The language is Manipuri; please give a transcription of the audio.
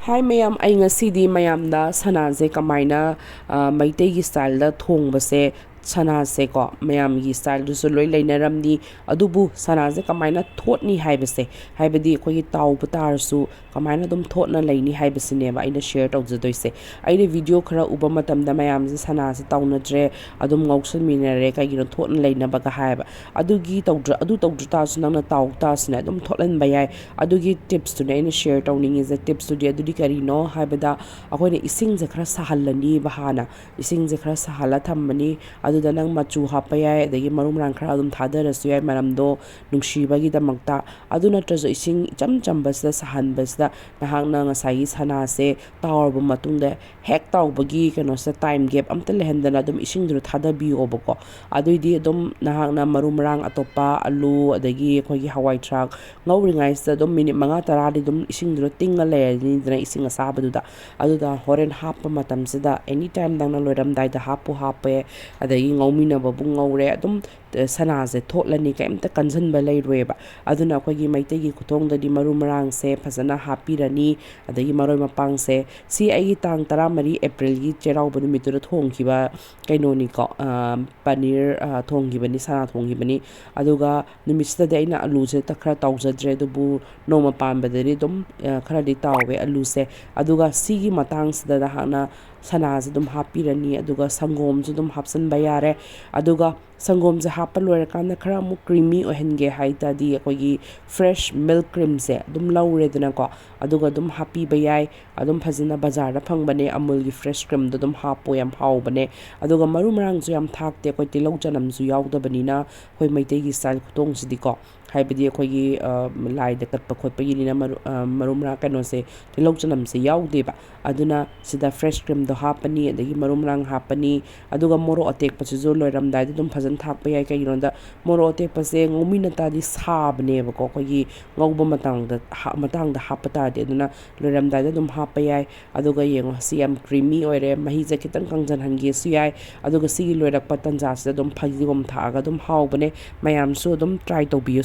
Hi mayam ai ngasidi mayamda sanase kamaina maitegi style da thongbase sanase ko mayam gi style du so loi leinaramni adubu sanase kamaina thotni haibase haibadi khoi taw putar su kamaina dum thotna leini haibasine ba aina share tawjadoise aina video khara uba matam da mayam se sanase tawnadre adum ngausan minare kai gi thotna leina baga haiba adugi tawdra adu tawdra ta su nangna taw ta sne dum thotlan bayai adugi tips tu aina share tawning is a tips tu adi karino haibada akoine ising je khara sahalani bahana ising je khara sahala thammani aduda nang machu hapa yai adagi marum rang khara adum thadarasu yai maramdo nungshibagi damakta aduna trazo ising cham chambasda sahanbasda nahangna ngasai sanase tawrba matungda hek tawbagi kano sa time gap amta lehendana adum ising dru thadabi obako aduidi adum nahangna marum rang atopa alu adagi khogi hawai thrak ngauringai sa adum minute manga taradi dum ising dru tinga le ni dra ising asabaduda aduda horen hapa matam sida anytime dangna loiram dai da hapu hape adagi ngaumina babu ngaure adum sanase thotlani kaimta kanjan ba leirweba aduna khogi maitegi kuthong da di marum rang se phasana hapirani adagi maroi mapang se si ai tang 13 april gi cherau banu mitura thongkiba kainoni ko paneer thonggibani sana thonggibani aduga numista de aina alu se takhra tawjadre dubu noma pambadari dum khara di tawe alu se aduga sigi matang sida da hana sanase dum hapirani aduga sangom ju dum hapsan bayare aduga sangom je hapal loira kana khara mu creamy ohenge haita di akogi fresh milk cream se dum laure duna ko aduga dum happy bayai adum phajina bazar da phangbane amul gi fresh cream dum hapo yam haubane aduga marumrang ju yam thakte koi tilau janam ju yaudabani na koi maitei gi style khutong sidi ko haibadi akogi lai da kat pakhot pagi ni na marumra kano se tilau janam se yaude ba aduna sida fresh cream do hapani adagi marumrang hapani aduga moro atek pachu jo loiram dai dum phajan thakpa yai kai ronda moro atek pase ngomina ta di sabne ba ko kogi ngauba matang da hapata de aduna loiram dai dum hapa yai aduga yengo siam creamy oire mahi ja kitang kangjan hange su yai aduga sigi loirak patan ja se dum phagigom thaga dum haubane mayam su dum try to be